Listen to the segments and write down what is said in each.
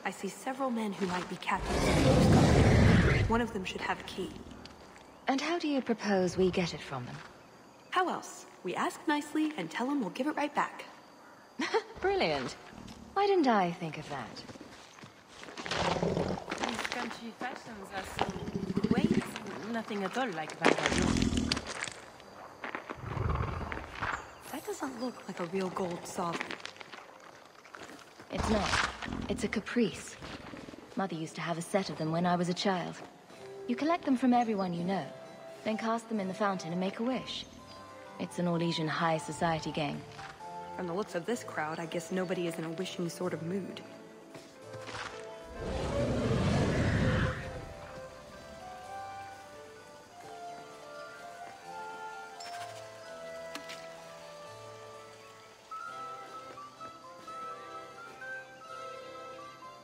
I see several men who might be captains of the Coast Guard. One of them should have a key. And how do you propose we get it from them? How else? We ask nicely and tell them we'll give it right back. Brilliant. Why didn't I think of that? These country fashions are so quaint, nothing at all like Valvallo. That doesn't look like a real gold sovereign. It's not. It's a caprice. Mother used to have a set of them when I was a child. You collect them from everyone you know, then cast them in the fountain and make a wish. It's an Orlesian high society game. From the looks of this crowd, I guess nobody is in a wishing sort of mood.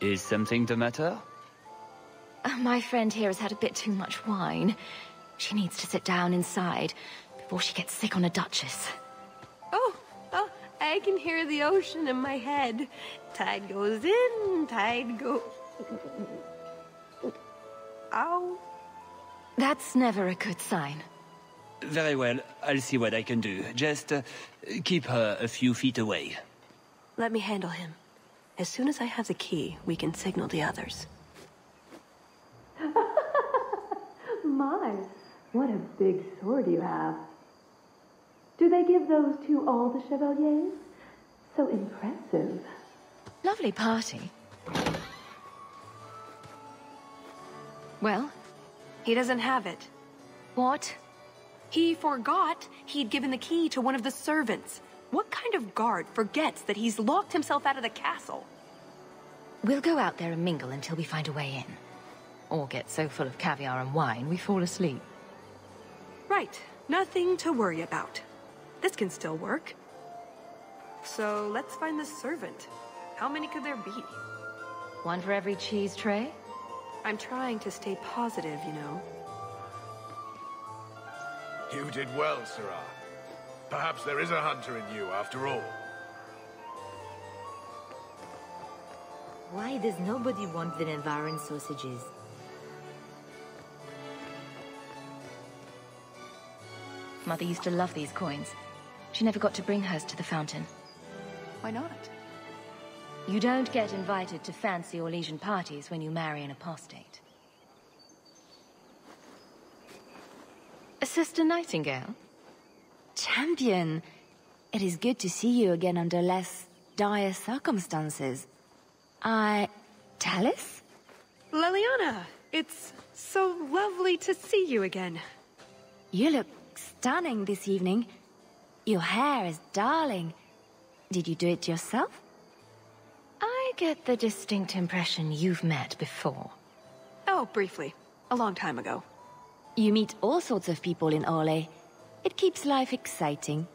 Is something the matter? My friend here has had a bit too much wine. She needs to sit down inside before she gets sick on a duchess. Oh, I can hear the ocean in my head. Tide goes in, tide goes... Ow. That's never a good sign. Very well, I'll see what I can do. Just keep her a few feet away. Let me handle him. As soon as I have the key, we can signal the others. My, what a big sword you have. Do they give those to all the chevaliers? So impressive. Lovely party. Well? He doesn't have it. What? He forgot he'd given the key to one of the servants. What kind of guard forgets that he's locked himself out of the castle? We'll go out there and mingle until we find a way in. Or get so full of caviar and wine we fall asleep. Right. Nothing to worry about. This can still work. So let's find the servant. How many could there be? One for every cheese tray? I'm trying to stay positive, you know. You did well, Sirrah. Perhaps there is a hunter in you, after all. Why does nobody want the Nevarran sausages? Mother used to love these coins. She never got to bring hers to the fountain. Why not? You don't get invited to fancy Orlesian parties when you marry an apostate. Sister Nightingale? Champion! It is good to see you again under less dire circumstances. Tallis? Leliana, it's so lovely to see you again. You look stunning this evening. Your hair is darling. Did you do it yourself? I get the distinct impression you've met before. Oh, briefly. A long time ago. You meet all sorts of people in Orlais. It keeps life exciting.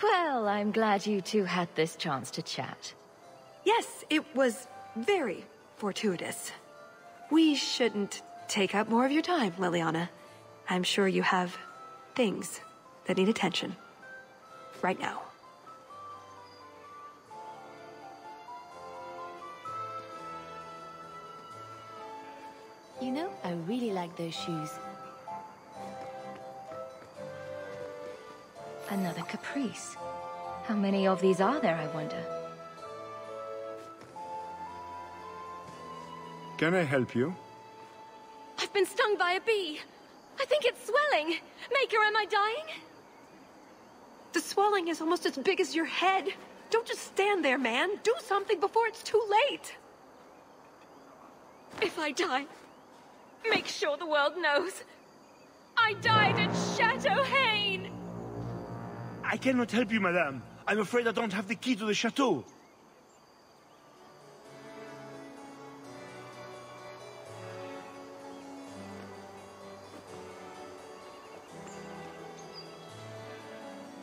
Well, I'm glad you two had this chance to chat. Yes, it was very fortuitous. We shouldn't take up more of your time, Leliana. I'm sure you have things that need attention. Right now. You know, I really like those shoes. Another caprice. How many of these are there, I wonder? Can I help you? I've been stung by a bee. I think it's swelling. Maker, am I dying? The swelling is almost as big as your head. Don't just stand there, man. Do something before it's too late. If I die, make sure the world knows. I died at Chateau Haine! I cannot help you, madame. I'm afraid I don't have the key to the chateau.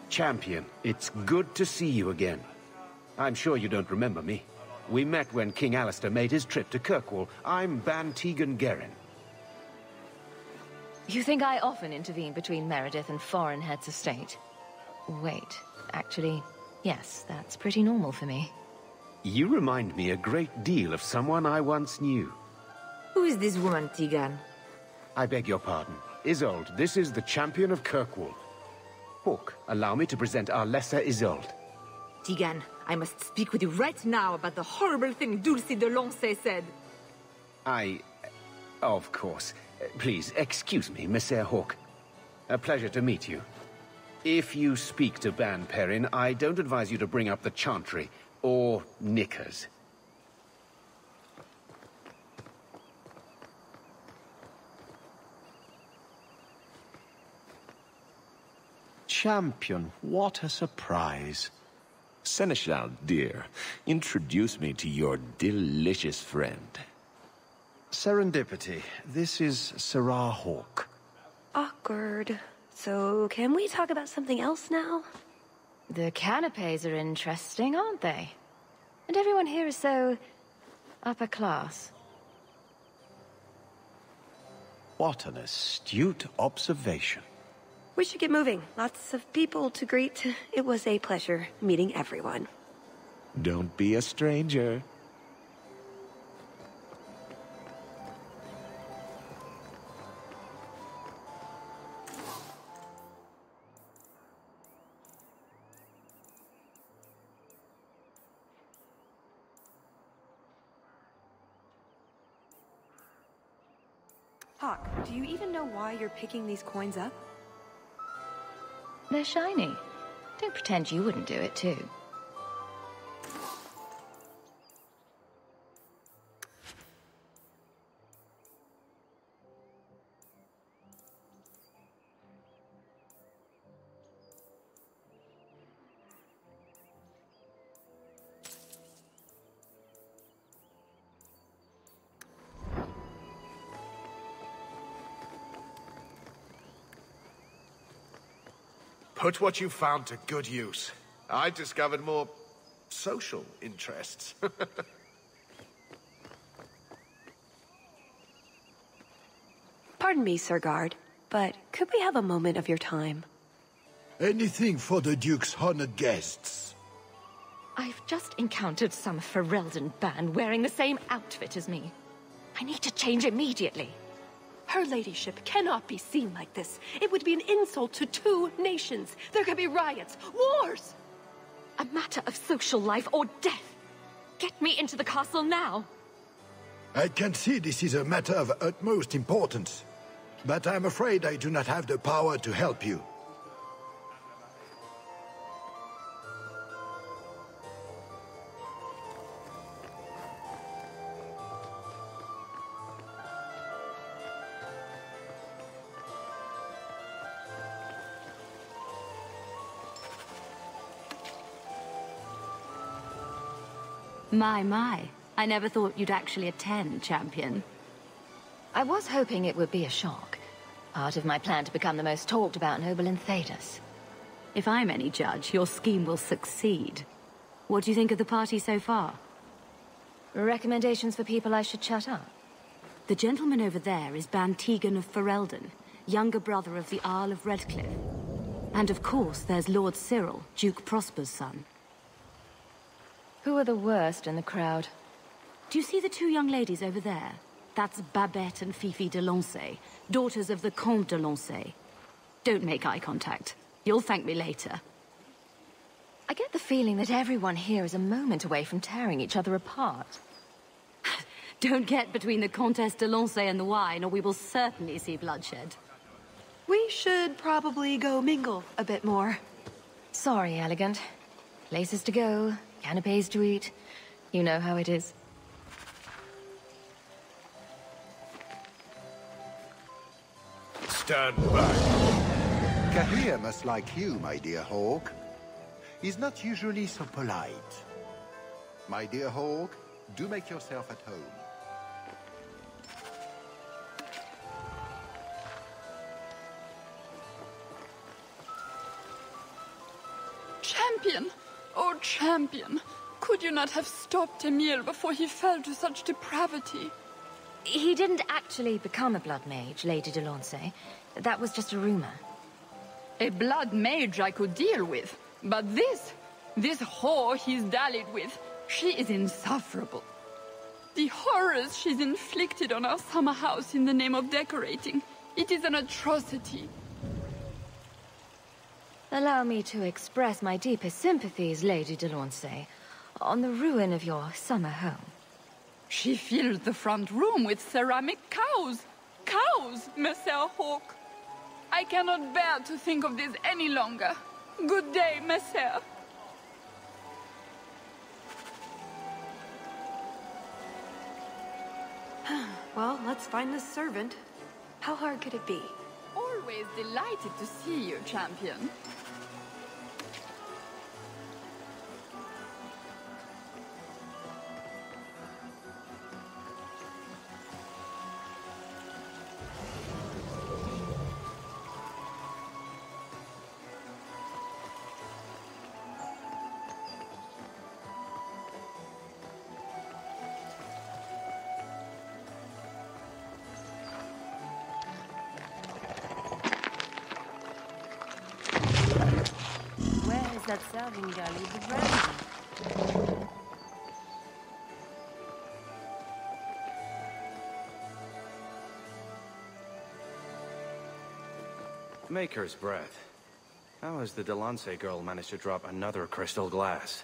Champion, it's good to see you again. I'm sure you don't remember me. We met when King Alistair made his trip to Kirkwall. I'm Ban Tegan Gerin. You think I often intervene between Meredith and foreign heads of state? Wait, actually, yes, that's pretty normal for me. You remind me a great deal of someone I once knew. Who is this woman, Teagan? I beg your pardon. Isolde, this is the champion of Kirkwall. Hawke, allow me to present our lesser Isolde. Teagan, I must speak with you right now about the horrible thing Dulce de Lancey said. Of course. Please, excuse me, Monsieur Hawke. A pleasure to meet you. If you speak to Ban Perrin, I don't advise you to bring up the Chantry, or knickers. Champion, what a surprise. Seneschal, dear, introduce me to your delicious friend. Serendipity. This is Sirrah Hawke. Awkward. So, can we talk about something else now? The canapes are interesting, aren't they? And everyone here is so... upper class. What an astute observation. We should get moving. Lots of people to greet. It was a pleasure meeting everyone. Don't be a stranger. Hawke, do you even know why you're picking these coins up? They're shiny. Don't pretend you wouldn't do it too. Put what you found to good use. I discovered more social interests. Pardon me, Sir Guard, but could we have a moment of your time? Anything for the Duke's honored guests. I've just encountered some Ferelden band wearing the same outfit as me. I need to change immediately. Her ladyship cannot be seen like this. It would be an insult to 2 nations. There could be riots, wars. A matter of social life or death. Get me into the castle now. I can see this is a matter of utmost importance, but I'm afraid I do not have the power to help you. My. I never thought you'd actually attend, Champion. I was hoping it would be a shock. Part of my plan to become the most talked about noble in Thedas. If I'm any judge, your scheme will succeed. What do you think of the party so far? Recommendations for people I should shut up? The gentleman over there is Ban Teagan of Ferelden, younger brother of the Arl of Redcliffe. And of course, there's Lord Cyril, Duke Prosper's son. Who are the worst in the crowd? Do you see the 2 young ladies over there? That's Babette and Fifi de Lancey, daughters of the Comte de Lancey. Don't make eye contact. You'll thank me later. I get the feeling that everyone here is a moment away from tearing each other apart. Don't get between the Comtesse de Lancey and the wine, or we will certainly see bloodshed. We should probably go mingle a bit more. Sorry, Elegant. Places to go, canapes to eat. You know how it is. Stand back. Kahir must like you, my dear Hawke. He's not usually so polite. My dear Hawke, do make yourself at home. Champion! Oh, Champion! Could you not have stopped Emil before he fell to such depravity? He didn't actually become a blood mage, Lady de Lancey. That was just a rumor. A blood mage I could deal with, but this whore he's dallied with, She is insufferable. The horrors she's inflicted on our summer house in the name of decorating. It is an atrocity. Allow me to express my deepest sympathies, Lady de Launcey, on the ruin of your summer home. She filled the front room with ceramic cows. Cows, Messer Hawk. I cannot bear to think of this any longer. Good day, Messer. Well, let's find this servant. How hard could it be? Always delighted to see you, champion. That serving girl with the brandy. Maker's breath. How has the Delancey girl managed to drop another crystal glass?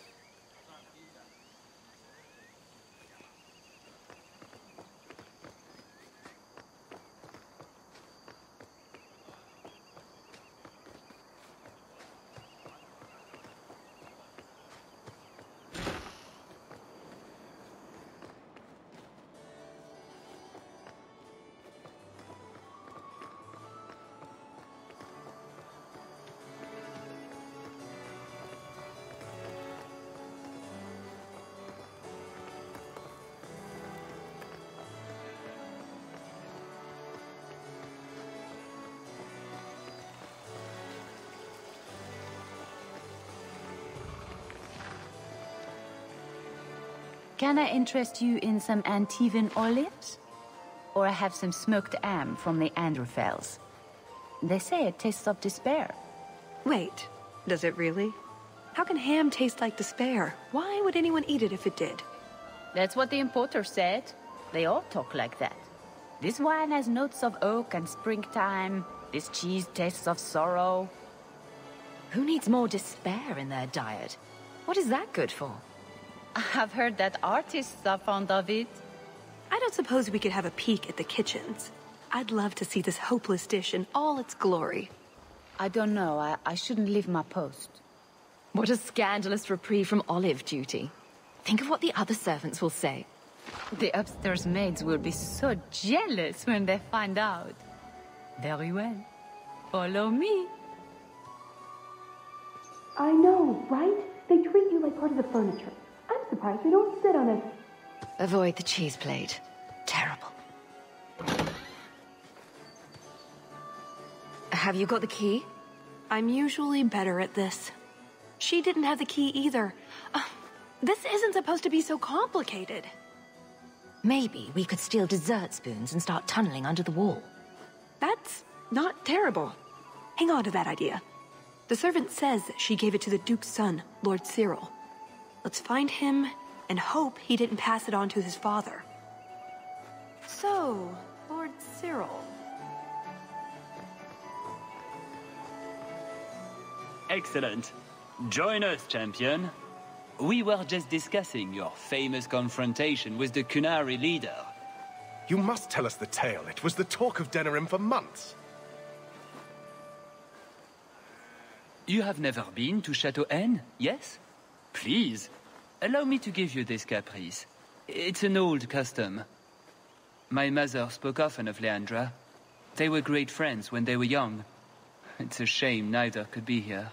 Can I interest you in some Antivan olives? Or I have some smoked ham from the Androfels. They say it tastes of despair. Wait, does it really? How can ham taste like despair? Why would anyone eat it if it did? That's what the importer said. They all talk like that. This wine has notes of oak and springtime. This cheese tastes of sorrow. Who needs more despair in their diet? What is that good for? I've heard that artists are fond of it. I don't suppose we could have a peek at the kitchens. I'd love to see this hopeless dish in all its glory. I don't know. I shouldn't leave my post. What a scandalous reprieve from olive duty. Think of what the other servants will say. The upstairs maids will be so jealous when they find out. Very well. Follow me. I know, right? They treat you like part of the furniture. I'm surprised we don't sit on it. Avoid the cheese plate. Terrible. Have you got the key? I'm usually better at this. She didn't have the key either. This isn't supposed to be so complicated. Maybe we could steal dessert spoons and start tunneling under the wall. That's not terrible. Hang on to that idea. The servant says she gave it to the Duke's son, Lord Cyril. Let's find him and hope he didn't pass it on to his father. So, Lord Cyril. Excellent. Join us, champion. We were just discussing your famous confrontation with the Qunari leader. You must tell us the tale. It was the talk of Denerim for months. You have never been to Chateau N, yes? Please, allow me to give you this caprice. It's an old custom. My mother spoke often of Leandra. They were great friends when they were young. It's a shame neither could be here.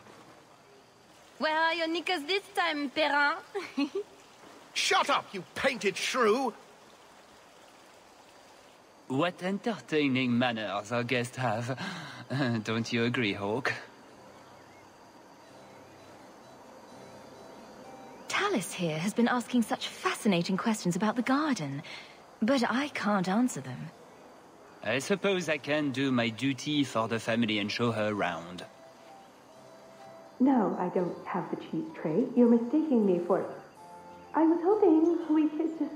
Where are your knickers this time, Perrin? Shut up, you painted shrew! What entertaining manners our guests have. Don't you agree, Hawk? Tallis here has been asking such fascinating questions about the garden, but I can't answer them. I suppose I can do my duty for the family and show her around. No, I don't have the cheese tray. You're mistaking me for... I was hoping we could just...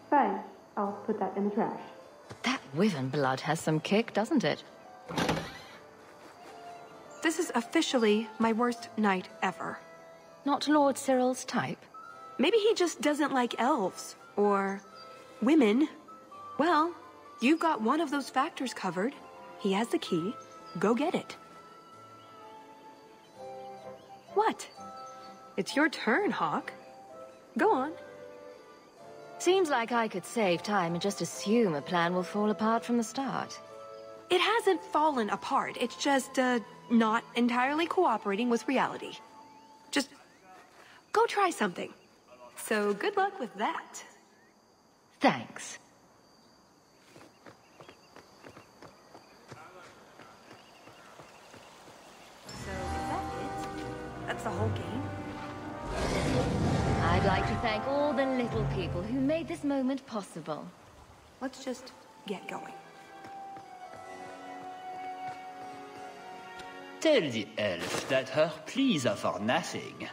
Fine, I'll put that in the trash. That Wyvern blood has some kick, doesn't it? This is officially my worst night ever. Not Lord Cyril's type? Maybe he just doesn't like elves. Or women. Well, you've got one of those factors covered. He has the key. Go get it. What? It's your turn, Hawke. Go on. Seems like I could save time and just assume a plan will fall apart from the start. It hasn't fallen apart. It's just, not entirely cooperating with reality. Just go try something. So good luck with that. Thanks. So is that it? That's the whole game? I'd like to thank all the little people who made this moment possible. Let's just get going. Tell the elf that her pleas are for nothing.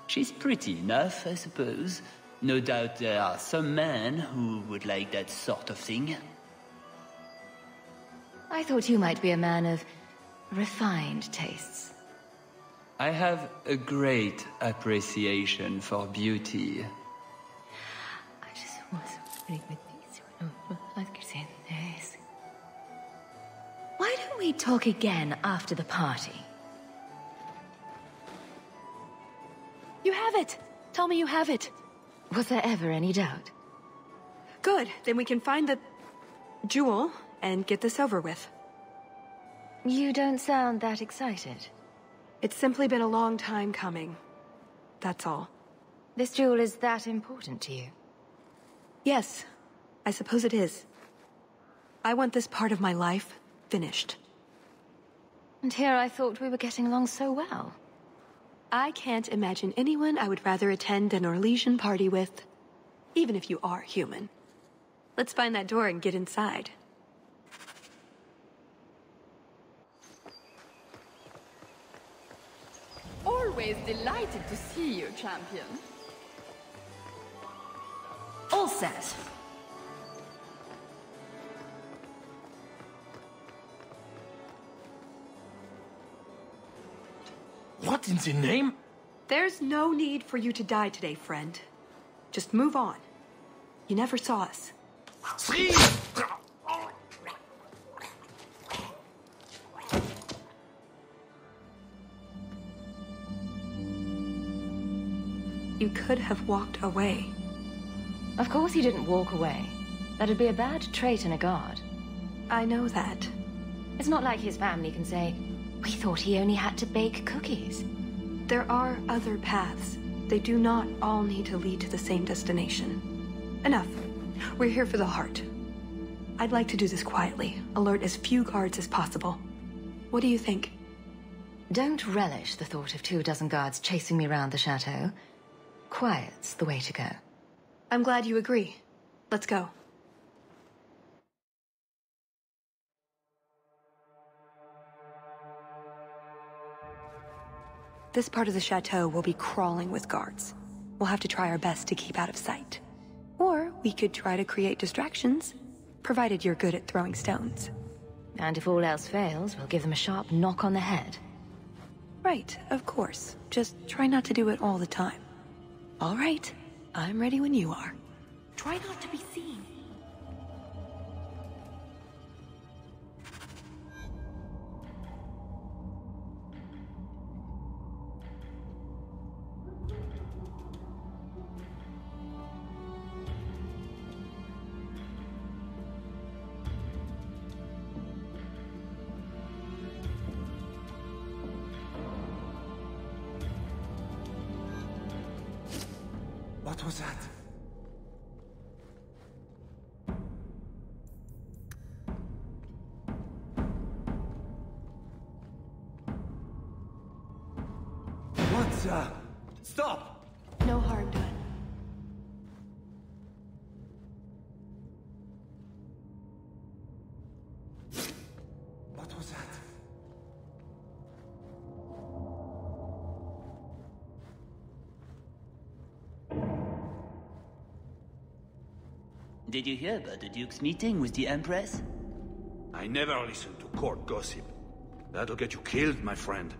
She's pretty enough, I suppose. No doubt there are some men who would like that sort of thing. I thought you might be a man of refined tastes. I have a great appreciation for beauty. I just was Why don't we talk again after the party? You have it! Tell me you have it! Was there ever any doubt? Good, then we can find the jewel and get this over with. You don't sound that excited. It's simply been a long time coming. That's all. This jewel is that important to you? Yes, I suppose it is. I want this part of my life finished. And here I thought we were getting along so well. I can't imagine anyone I would rather attend an Orlesian party with, even if you are human. Let's find that door and get inside. Always delighted to see you, champion. All set. What in the name? There's no need for you to die today, friend. Just move on. You never saw us. You could have walked away. Of course he didn't walk away. That'd be a bad trait in a guard. I know that. It's not like his family can say, we thought he only had to bake cookies. There are other paths. They do not all need to lead to the same destination. Enough. We're here for the heart. I'd like to do this quietly, alert as few guards as possible. What do you think? Don't relish the thought of 24 guards chasing me around the chateau. Quiet's the way to go. I'm glad you agree. Let's go. This part of the chateau will be crawling with guards. We'll have to try our best to keep out of sight. Or we could try to create distractions, provided you're good at throwing stones. And if all else fails, we'll give them a sharp knock on the head. Right, of course. Just try not to do it all the time. All right, I'm ready when you are. Try not to be seen. What was that? What? Stop! No harm done. What was that? Did you hear about the Duke's meeting with the Empress? I never listen to court gossip. That'll get you killed, my friend.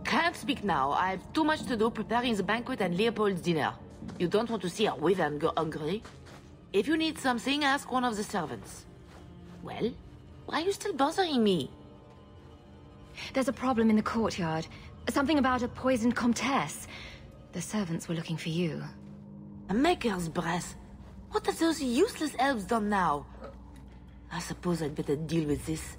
Can't speak now. I have too much to do preparing the banquet and Leopold's dinner. You don't want to see a wyvern go hungry. If you need something, ask one of the servants. Well, why are you still bothering me? There's a problem in the courtyard. Something about a poisoned comtesse. The servants were looking for you. A maker's breath. What have those useless elves done now? I suppose I'd better deal with this.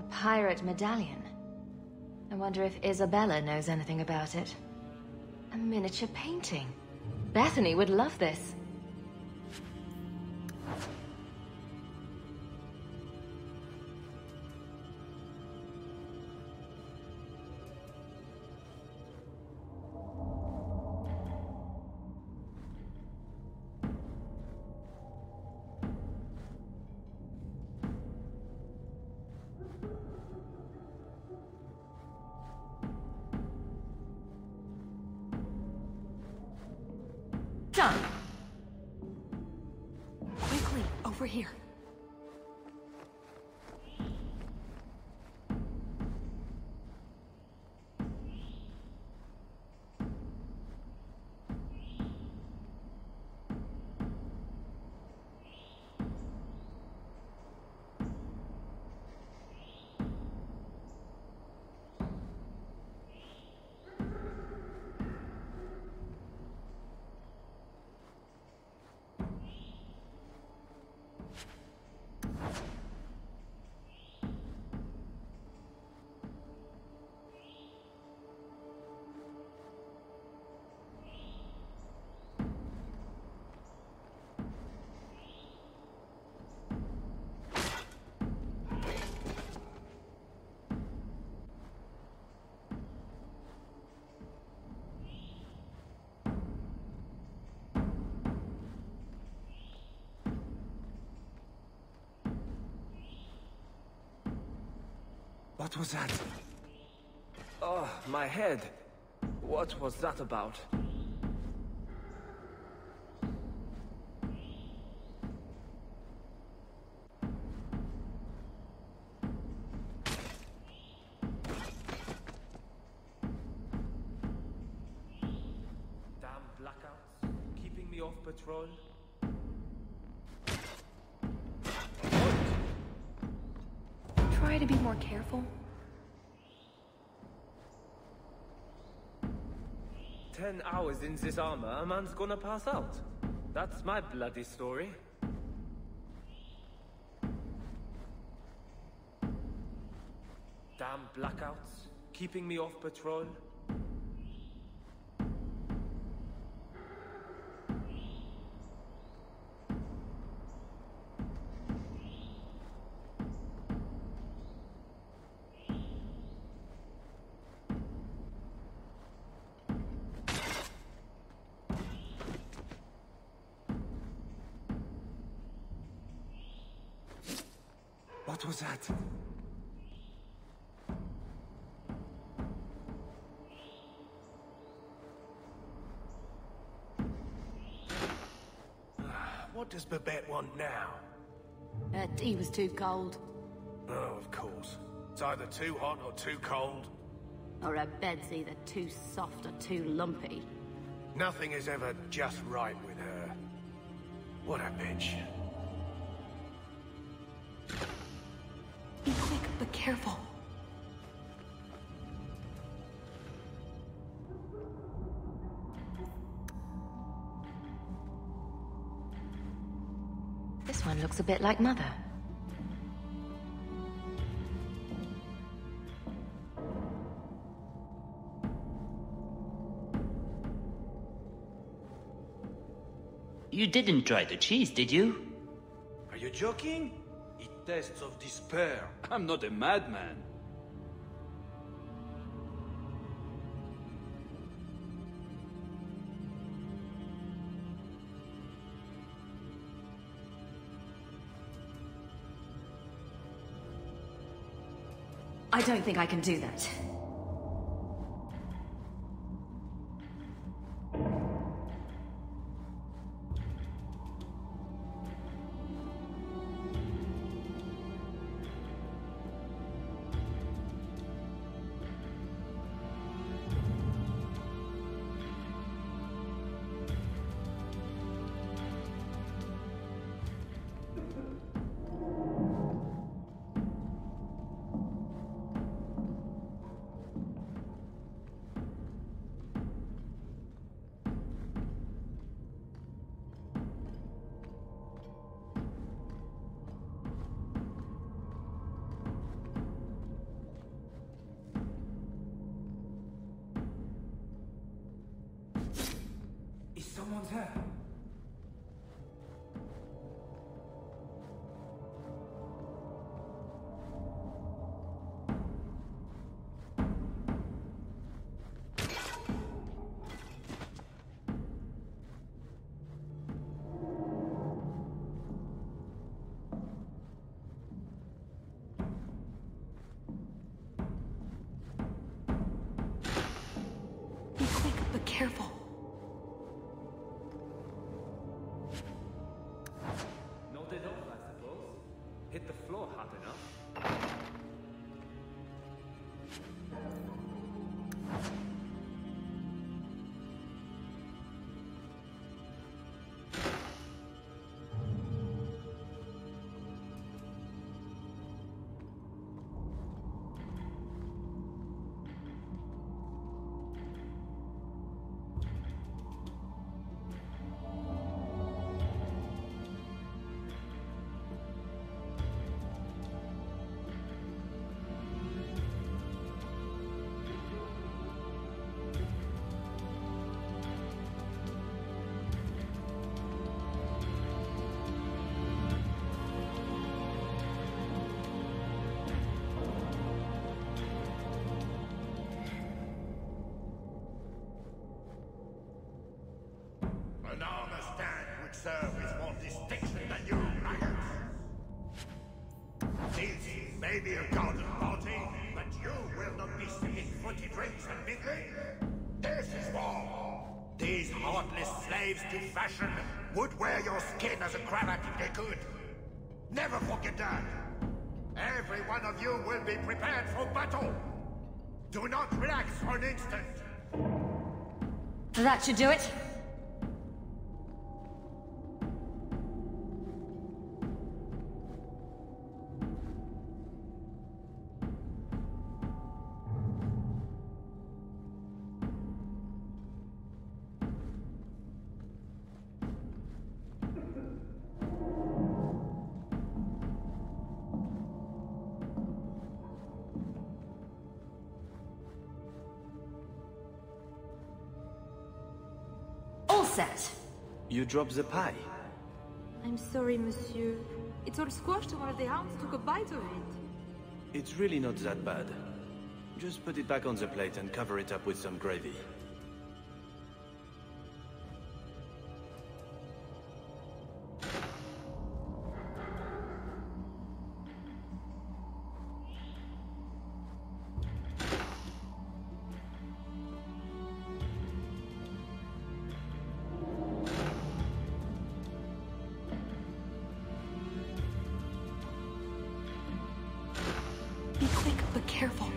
Pirate medallion. I wonder if Isabella knows anything about it. A miniature painting. Bethany would love this. Done. Quickly, over here. What was that? Oh, my head. What was that about? Damn blackouts, keeping me off patrol. Try to be more careful. 10 hours in this armor, a man's gonna pass out. That's my bloody story. Damn blackouts, keeping me off patrol. What was that? What does Babette want now? Her tea was too cold. Oh, of course. It's either too hot or too cold. Or her bed's either too soft or too lumpy. Nothing is ever just right with her. What a bitch. Be quick, but careful. one looks a bit like Mother. You didn't try the cheese, did you? Are you joking? It tastes of despair. I'm not a madman. I don't think I can do that. Someone's here. Be quick, but careful. Hit the floor hard enough. An armor stand would serve with more distinction than you, maggots. This may be a garden party, but you will not be singing footy drinks and mingling. This is war. These heartless slaves to fashion would wear your skin as a cravat if they could. Never forget that. Every one of you will be prepared for battle. Do not relax for an instant. That should do it. Set. You dropped the pie. I'm sorry, monsieur. It's all squashed and one of the hounds took a bite of it. It's really not that bad. Just put it back on the plate and cover it up with some gravy. Be quick, but careful.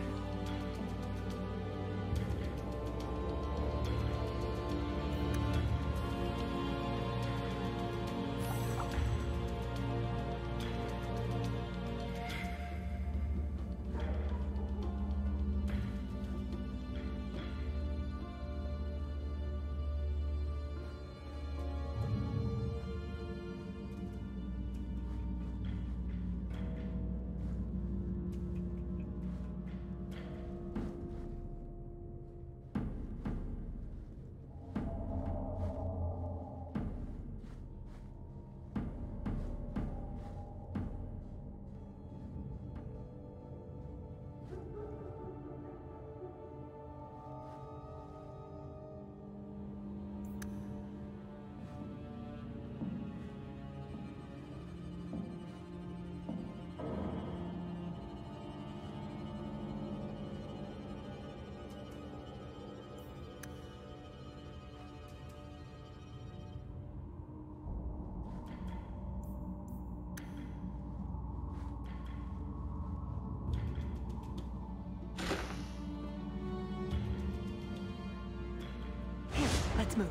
Let's move.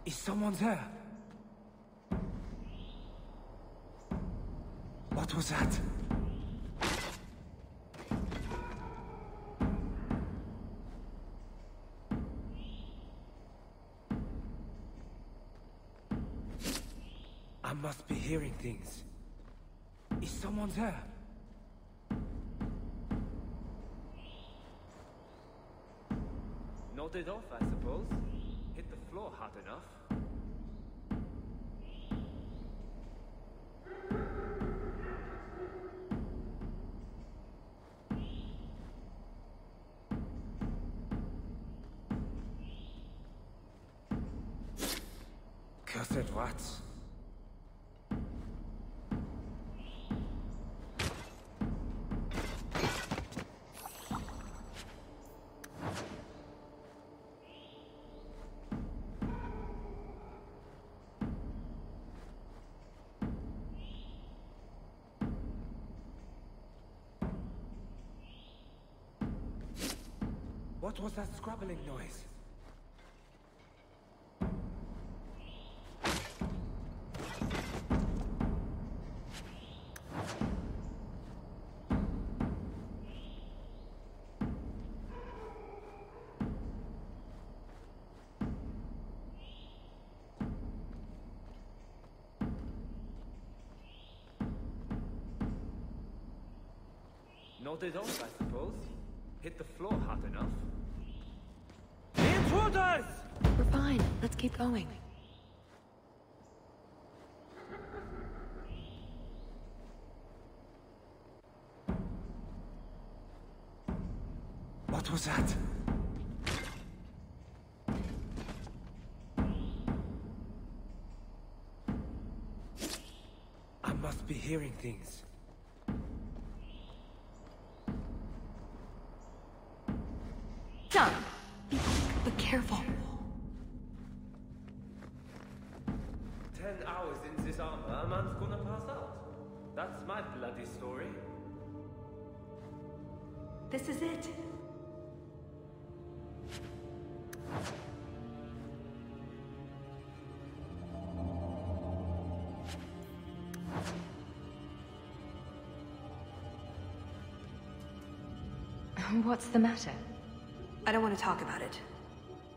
Is someone there? What was that? I must be hearing things. Is someone there? Nodded off, I suppose. Hit the floor hard enough. Cursed rats. What was that scrabbling noise? Nodded off, I suppose. Hit the floor hard enough. Intruders! We're fine. Let's keep going. What was that? I must be hearing things. Done. Be quick, but careful. 10 hours in this armor, a man's gonna pass out. That's my bloody story. This is it. What's the matter? I don't want to talk about it.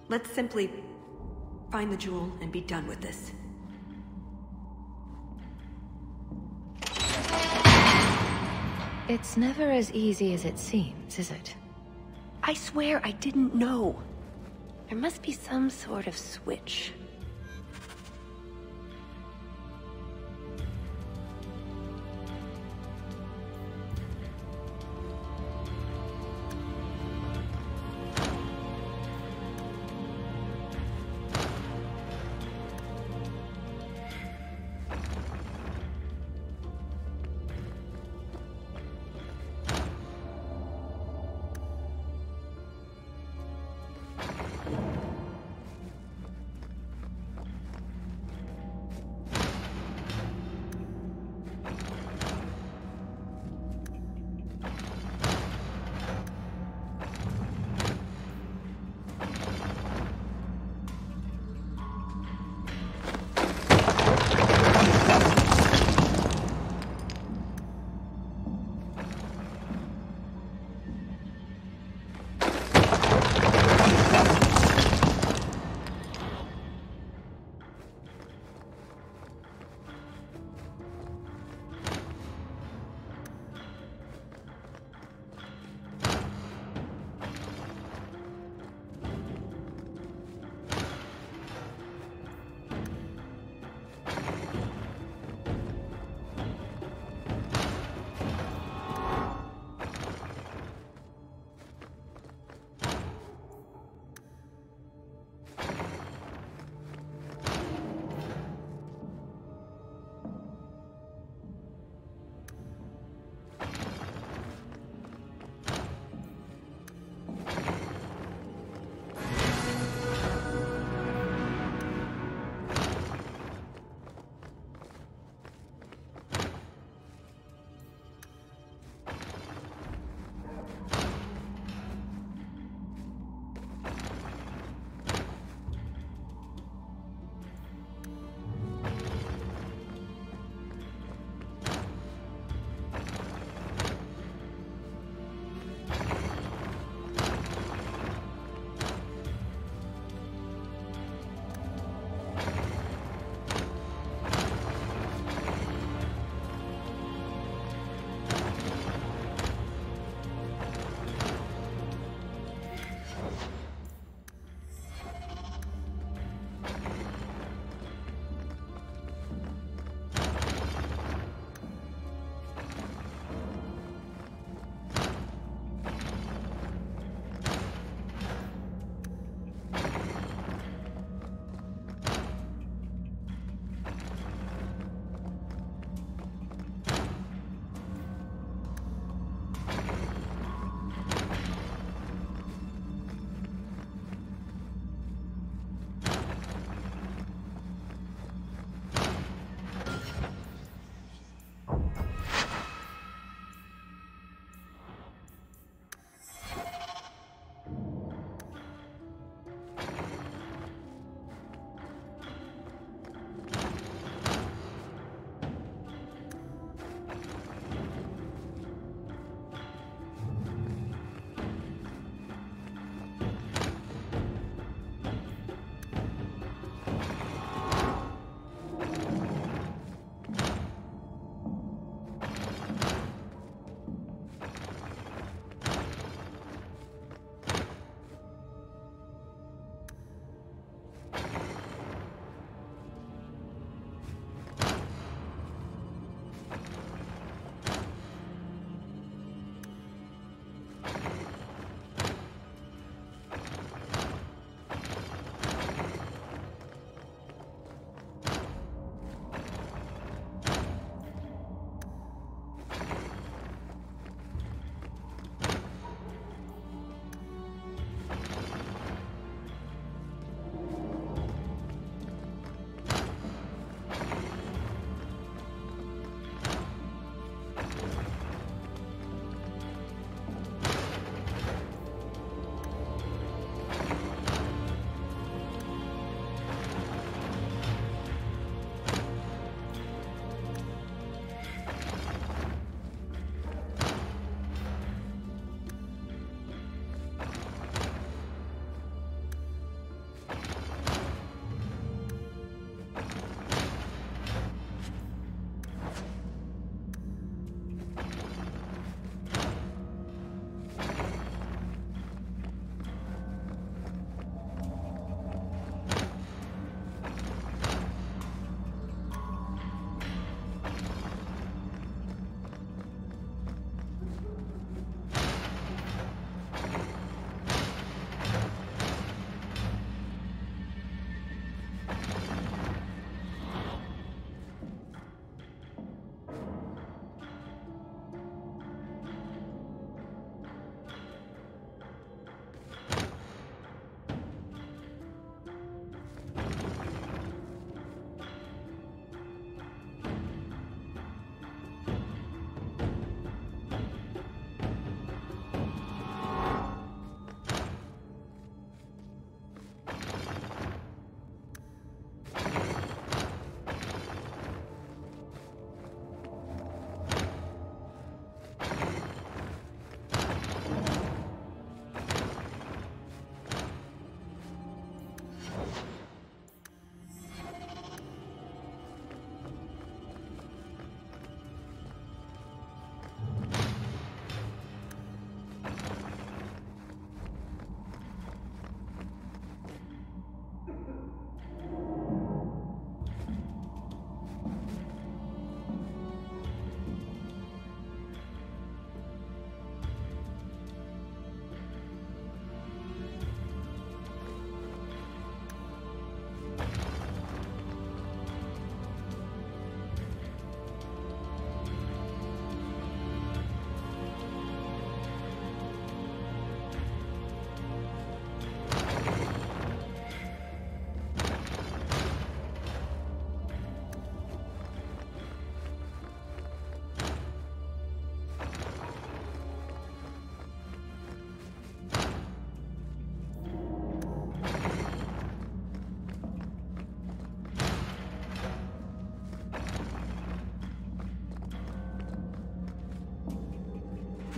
Let's simply find the jewel and be done with this. It's never as easy as it seems, is it? I swear I didn't know. There must be some sort of switch.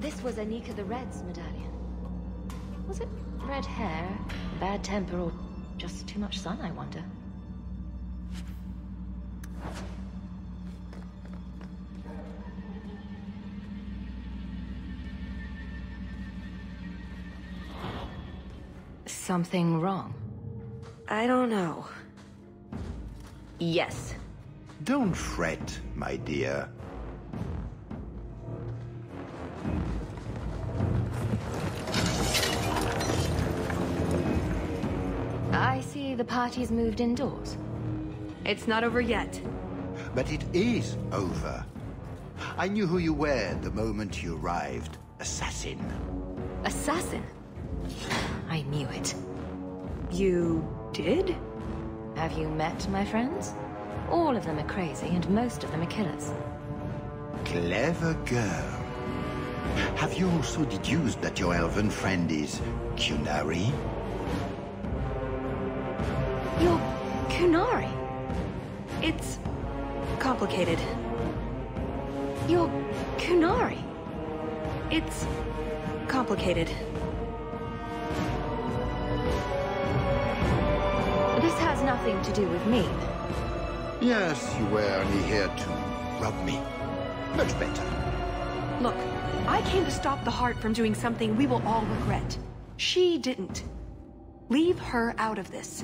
This was Anika the Red's medallion. Was it red hair, bad temper, or just too much sun, I wonder? Something wrong? I don't know. Yes. Don't fret, my dear. I see the party's moved indoors. It's not over yet. But it is over. I knew who you were the moment you arrived. Assassin. Assassin? I knew it. You did? Have you met my friends? All of them are crazy, and most of them are killers. Clever girl. Have you also deduced that your elven friend is Qunari? You're Qunari? It's complicated. You're Qunari? It's complicated. This has nothing to do with me. Yes, you were only here to rub me. Much better. Look, I came to stop the Heart from doing something we will all regret. She didn't. Leave her out of this.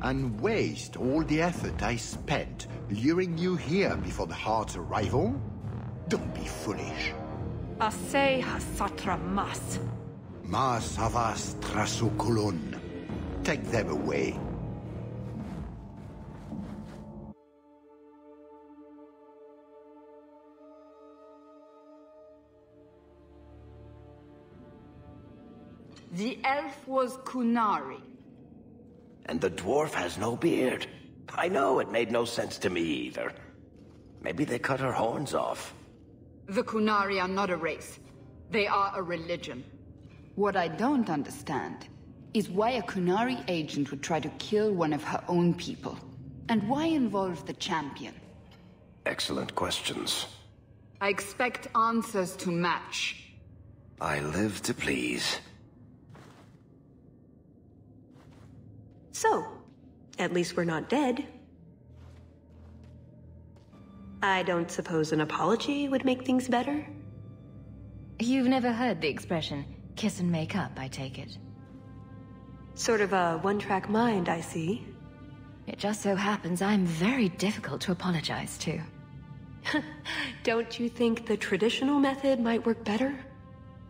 And waste all the effort I spent luring you here before the Heart's arrival? Don't be foolish. Asay hasatra mas. Mas havas trasukulun. Take them away. The elf was Qunari. And the dwarf has no beard. I know, it made no sense to me either. Maybe they cut her horns off. The Qunari are not a race. They are a religion. What I don't understand is why a Qunari agent would try to kill one of her own people. And why involve the champion? Excellent questions. I expect answers to match. I live to please. So, at least we're not dead. I don't suppose an apology would make things better? You've never heard the expression, kiss and make up, I take it. Sort of a one-track mind, I see. It just so happens I'm very difficult to apologize to. Don't you think the traditional method might work better?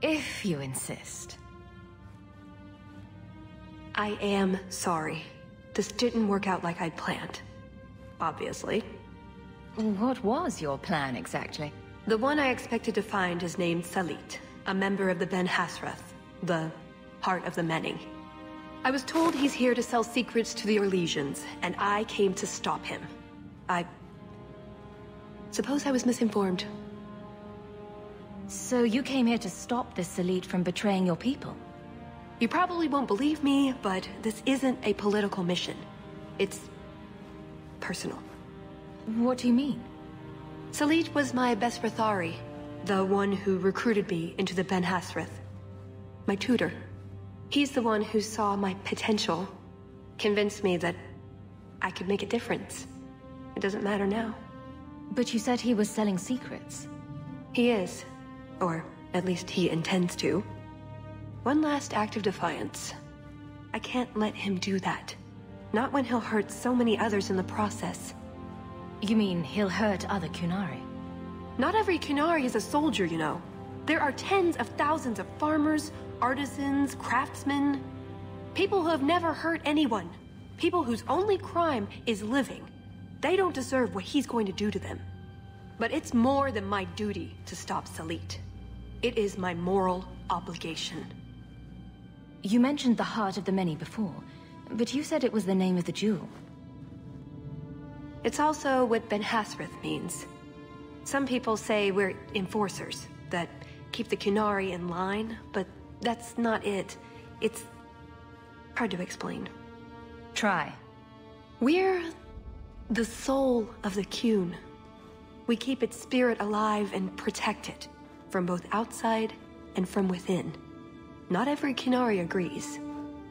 If you insist. I am sorry. This didn't work out like I'd planned. Obviously. What was your plan, exactly? The one I expected to find is named Salit, a member of the Ben Hasrath, the Heart of the Many. I was told he's here to sell secrets to the Orlesians, and I came to stop him. I suppose I was misinformed. So you came here to stop this Salit from betraying your people? You probably won't believe me, but this isn't a political mission. It's personal. What do you mean? Salit was my best Rathari, the one who recruited me into the Ben Hasrath. My tutor. He's the one who saw my potential, convinced me that I could make a difference. It doesn't matter now. But you said he was selling secrets. He is. Or at least he intends to. One last act of defiance. I can't let him do that. Not when he'll hurt so many others in the process. You mean he'll hurt other Qunari? Not every Qunari is a soldier, you know. There are tens of thousands of farmers, artisans, craftsmen. People who have never hurt anyone. People whose only crime is living. They don't deserve what he's going to do to them. But it's more than my duty to stop Salit. It is my moral obligation. You mentioned the Heart of the Many before, but you said it was the name of the jewel. It's also what Ben Hasrath means. Some people say we're enforcers, that keep the Qunari in line, but that's not it. It's hard to explain. Try. We're the soul of the Qun. We keep its spirit alive and protect it, from both outside and from within. Not every Qunari agrees,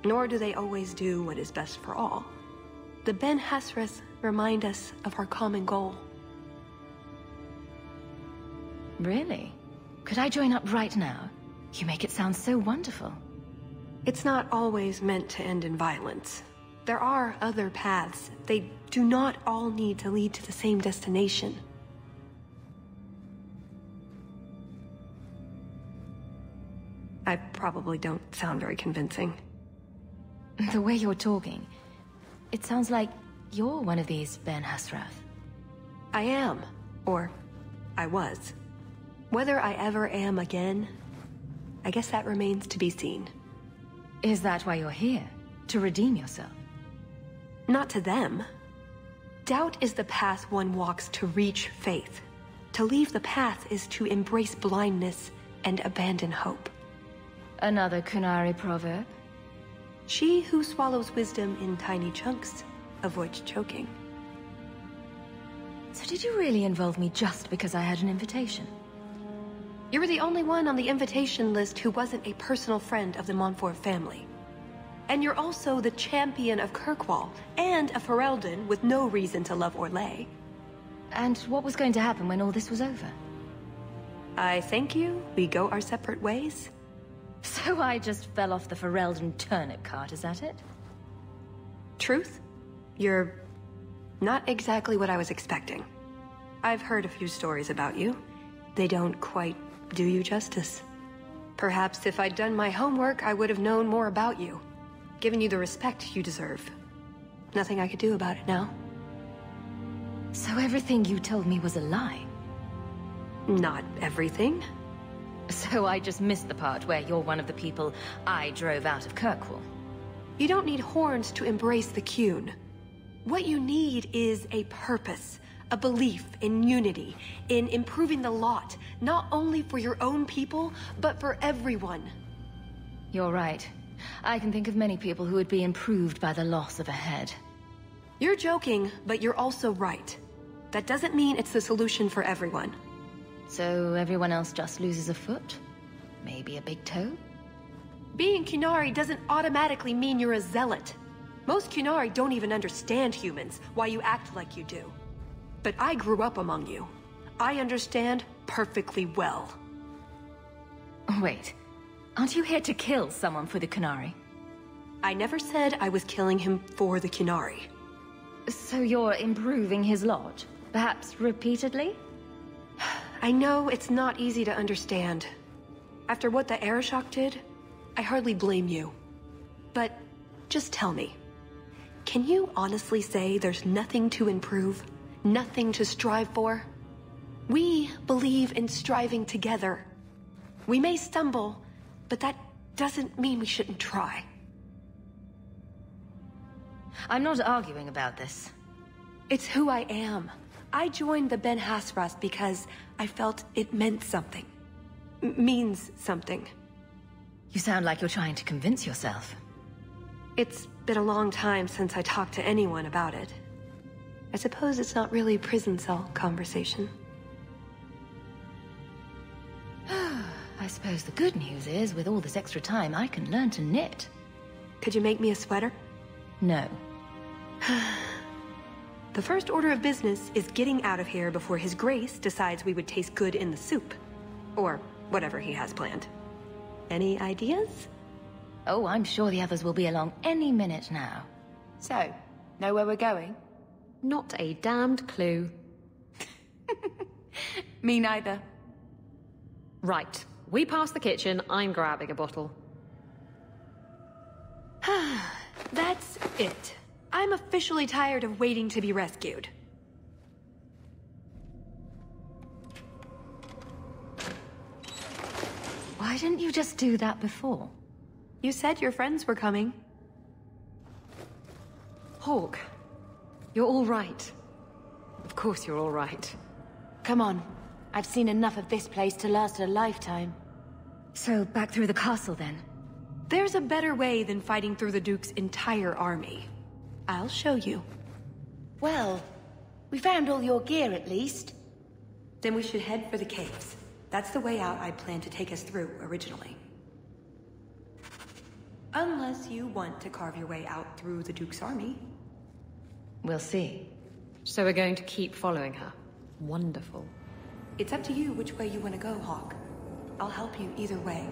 nor do they always do what is best for all. The Ben Hassrath remind us of our common goal. Really? Could I join up right now? You make it sound so wonderful. It's not always meant to end in violence. There are other paths. They do not all need to lead to the same destination. I probably don't sound very convincing. The way you're talking, it sounds like you're one of these Ben Hassrath. I am. Or I was. Whether I ever am again, I guess that remains to be seen. Is that why you're here? To redeem yourself? Not to them. Doubt is the path one walks to reach faith. To leave the path is to embrace blindness and abandon hope. Another Qunari proverb? She who swallows wisdom in tiny chunks avoids choking. So did you really involve me just because I had an invitation? You were the only one on the invitation list who wasn't a personal friend of the Montfort family. And you're also the champion of Kirkwall, and a Ferelden with no reason to love Orlais. And what was going to happen when all this was over? I thank you, we go our separate ways. So I just fell off the Ferelden turnip cart, is that it? Truth? You're not exactly what I was expecting. I've heard a few stories about you. They don't quite do you justice. Perhaps if I'd done my homework, I would have known more about you. Given you the respect you deserve. Nothing I could do about it now. So everything you told me was a lie? Not everything. So I just missed the part where you're one of the people I drove out of Kirkwall. You don't need horns to embrace the Qun. What you need is a purpose, a belief in unity, in improving the lot, not only for your own people, but for everyone. You're right. I can think of many people who would be improved by the loss of a head. You're joking, but you're also right. That doesn't mean it's the solution for everyone. So everyone else just loses a foot? Maybe a big toe? Being Qunari doesn't automatically mean you're a zealot. Most Qunari don't even understand humans, why you act like you do. But I grew up among you. I understand perfectly well. Wait, aren't you here to kill someone for the Qunari? I never said I was killing him for the Qunari. So you're improving his lot? Perhaps repeatedly? I know it's not easy to understand. After what the Arishok did, I hardly blame you. But just tell me, can you honestly say there's nothing to improve? Nothing to strive for? We believe in striving together. We may stumble, but that doesn't mean we shouldn't try. I'm not arguing about this. It's who I am. I joined the Ben Hassrath because I felt it meant something. Means something. You sound like you're trying to convince yourself. It's been a long time since I talked to anyone about it. I suppose it's not really a prison cell conversation. I suppose the good news is, with all this extra time, I can learn to knit. Could you make me a sweater? No. The first order of business is getting out of here before His Grace decides we would taste good in the soup. Or whatever he has planned. Any ideas? Oh, I'm sure the others will be along any minute now. So, know where we're going? Not a damned clue. Me neither. Right. We pass the kitchen, I'm grabbing a bottle. That's it. I'm officially tired of waiting to be rescued. Why didn't you just do that before? You said your friends were coming. Hawke, you're all right. Of course you're all right. Come on. I've seen enough of this place to last a lifetime. So, back through the castle, then? There's a better way than fighting through the Duke's entire army. I'll show you. Well, we found all your gear at least. Then we should head for the caves. That's the way out I planned to take us through originally. Unless you want to carve your way out through the Duke's army. We'll see. So we're going to keep following her. Wonderful. It's up to you which way you want to go, Hawke. I'll help you either way.